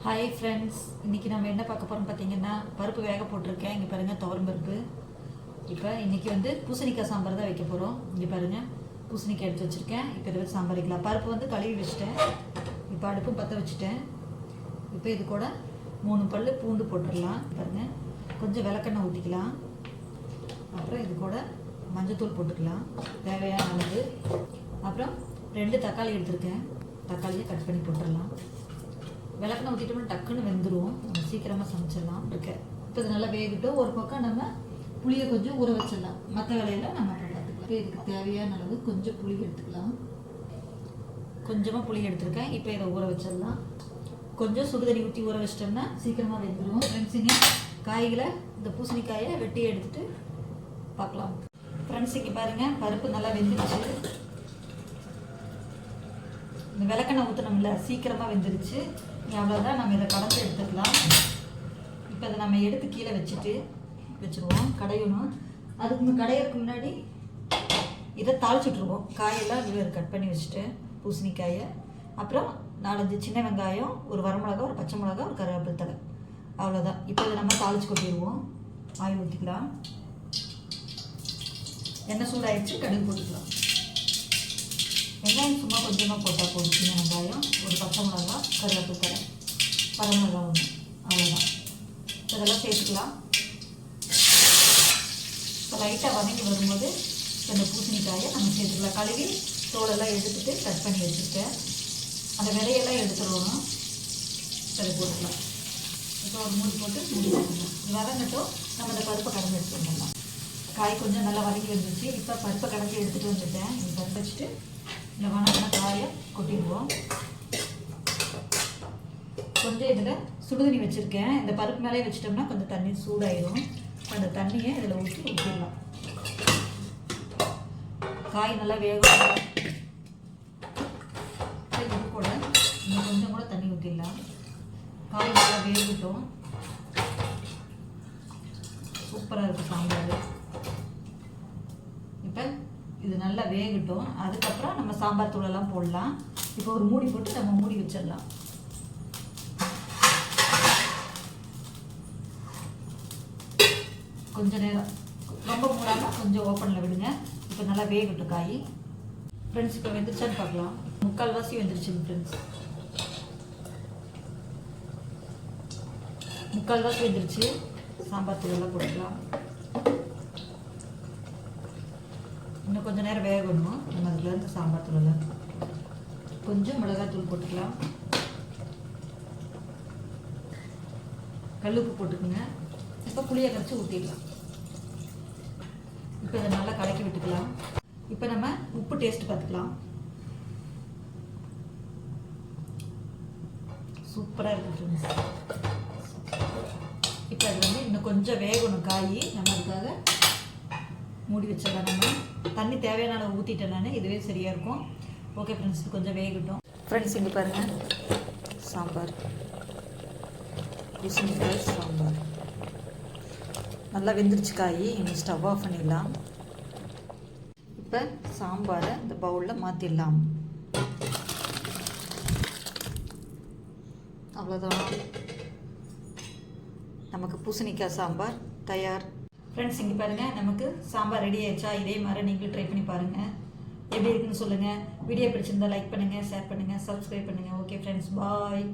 Hi friends, இன்றைக்கி நம்ம என்ன பார்க்க போகிறோம் பார்த்தீங்கன்னா, பருப்பு வேக போட்டிருக்கேன். இங்கே பாருங்கள், துவரம் பருப்பு. இப்போ இன்றைக்கி பூசணிக்காய் சாம்பார் தான் வைக்க போகிறோம். இங்கே பாருங்கள், பூசணிக்காய் எடுத்து வச்சுருக்கேன். இப்போ இதை வச்சு சாம்பார் வைக்கலாம். பருப்பு கழுவி வச்சுட்டேன். இப்போ அடுப்பும் பற்ற வச்சுட்டேன். இப்போ இது கூட 3 பல் பூண்டு போட்டுடலாம். பாருங்கள், கொஞ்சம் விளக்கெண்ணெய் ஊற்றிக்கலாம். அப்புறம் இது கூட மஞ்சத்தூள் போட்டுக்கலாம், தேவையான அளவு. அப்புறம் 2 தக்காளி எடுத்துருக்கேன். தக்காளியை கட் பண்ணி போட்டுடலாம். விளக்கெண்ணெய் ஊற்றிட்டோம்னா டக்குன்னு வெந்துடும். நம்ம சீக்கிரமாக சமைச்சிடலாம் இருக்கேன். இப்போ இது நல்லா வேகட்டும். ஒரு பக்கம் நம்ம புளியை கொஞ்சம் ஊற வச்சிடலாம். மற்ற வேலையெல்லாம் நம்ம பார்த்துக்கலாம். இப்போ இதுக்கு தேவையான அளவு கொஞ்சம் புளி எடுத்துக்கலாம். கொஞ்சமாக புளி எடுத்துருக்கேன். இப்போ இதை ஊற வச்சிடலாம். கொஞ்சம் சுடுதண்ணி ஊற்றி ஊற வச்சிட்டோம்னா சீக்கிரமாக வெந்துடும். ஃப்ரெண்ட்ஸுங்க, காய்களை இந்த பூசணிக்காயை வெட்டி எடுத்துகிட்டு பார்க்கலாம். ஃப்ரெண்ட்ஸுக்கு பாருங்கள், பருப்பு நல்லா வெந்துருச்சு. இந்த விளக்கெண்ணெய் ஊற்றினோம்ல, சீக்கிரமாக வெந்துருச்சு. அவ்வளோதான், நம்ம இதை கடைஞ்சி எடுத்துக்கலாம். இப்போ இதை நம்ம எடுத்து கீழே வச்சுருவோம். கடையணும். அதுக்கு கடையிறதுக்கு முன்னாடி இதை தாளிச்சுட்ருவோம். காயெல்லாம் கட் பண்ணி வச்சுட்டு பூசணிக்காயை, அப்புறம் 4-5 சின்ன வெங்காயம், ஒரு வரமிளகா, ஒரு பச்சை மிளகா, ஒரு கருவேப்பிலை தழை, அவ்வளோதான். இப்போ இதை நம்ம தாளிச்சு கொட்டிடுவோம். ஆயில் ஊற்றிக்கலாம். எண்ணெய் சூடாகிடுச்சு, கடுகு போட்டுக்கலாம். வெங்காயம் சும்மா கொஞ்சமாக போட்டால் போதும். சின்ன வெங்காயம், ஒரு பச்சை மிளகா, கருவேப்பிலை தழை, வரமிளகா ஒன்று, அவ்வளோதான். இதெல்லாம் சேர்த்துக்கலாம். இப்போ லைட்டாக வதங்கி வரும்போது இந்த பூசணிக்காயை நம்ம சேர்த்துக்கலாம். கழுவி தோலெல்லாம் எடுத்துகிட்டு கட் பண்ணி வச்சுருக்கேன். அந்த விதையெல்லாம் எடுத்துடணும். அதை போட்டுக்கலாம். இப்போ ஒரு மூடி போட்டு மூடி வச்சுக்கலாம். இது வதங்கட்டும். நம்ம இந்த பருப்பை கடைஞ்சி எடுத்துட்டு வந்துடலாம். காய் கொஞ்சம் நல்லா வதங்கி வந்துச்சு. இப்போ பருப்பை கடைஞ்சி எடுத்துகிட்டு வந்துட்டேன். இது பருப்பு வச்சுட்டு இந்த வணக்கின காயை கொட்டிடுவோம். கொஞ்சம் இதில் சுடுதண்ணி வச்சுருக்கேன். இந்த பருப்பு மேலே வச்சிட்டோம்னா கொஞ்சம் தண்ணி சூடாயிடும். அந்த தண்ணியை இதில் ஊற்றிடலாம். காய் நல்லா வேகும். இது கூட இன்னும் கொஞ்சம் கூட தண்ணி ஊற்றிடலாம். காய் நல்லா வேகட்டும். சூப்பராக இருக்குது சாம்பார். இப்போ இது நல்லா வேகட்டும். அதுக்கப்புறம் நம்ம சாம்பார் தூளெல்லாம் போடலாம். இப்போ ஒரு மூடி போட்டு நம்ம மூடி வச்சிடலாம். கொஞ்சம் நேரம், ரொம்ப மூடாமல் கொஞ்சம் ஓப்பனில் விடுங்க. இப்போ நல்லா வேகட்டும் காய். ஃப்ரெண்ட்ஸ், இப்போ வெந்துருச்சான்னு பார்க்கலாம். 3/4 வெந்துருச்சுங்க ஃப்ரெண்ட்ஸ். 3/4 வெந்துருச்சு. சாம்பார் தூளெல்லாம் போட்டுக்கலாம். இன்னும் கொஞ்சம் நேரம் வேகணும். நம்ம அதுலேருந்து சாம்பார் தூள் கொஞ்சம் மிளகாத்தூள் போட்டுக்கலாம். கல்லுப்பு போட்டுக்குங்க. இப்போ புளியை கரைச்சி ஊற்றிடலாம். இப்போ இதை நல்லா கலக்கி விட்டுக்கலாம். இப்போ நம்ம உப்பு டேஸ்ட் பார்த்துக்கலாம். சூப்பராக இருக்குது ஃப்ரெண்ட்ஸ். இப்போ அது இன்னும் கொஞ்சம் வேகணும் காய். நம்ம அதுக்காக மூடி வச்சிடலாம். நம்ம தண்ணி தேவையான அளவு ஊற்றிட்டேன் நான். இதுவே சரியாக இருக்கும். ஓகே ஃப்ரெண்ட்ஸ், இது கொஞ்சம் வேகட்டும். ஃப்ரெண்ட்ஸ், இங்கே பாருங்கள், சாம்பார், பூசணிக்காய் சாம்பார் நல்லா வெந்துருச்சு காய். இன்னும் ஸ்டவ் ஆஃப் பண்ணிடலாம். இப்போ சாம்பாரை இந்த பவுலில் மாற்றிடலாம். அவ்வளோதான், நமக்கு பூசணிக்காய் சாம்பார் தயார். ஃப்ரெண்ட்ஸ், இங்கே பாருங்கள், நமக்கு சாம்பார் ரெடி ஆயிடுச்சா? இதே மாதிரி நீங்களும் ட்ரை பண்ணி பாருங்கள். எப்படி இருக்குன்னு சொல்லுங்கள். வீடியோ பிடிச்சிருந்தா லைக் பண்ணுங்கள், ஷேர் பண்ணுங்கள், சப்ஸ்கிரைப் பண்ணுங்கள். ஓகே ஃப்ரெண்ட்ஸ், பாய்.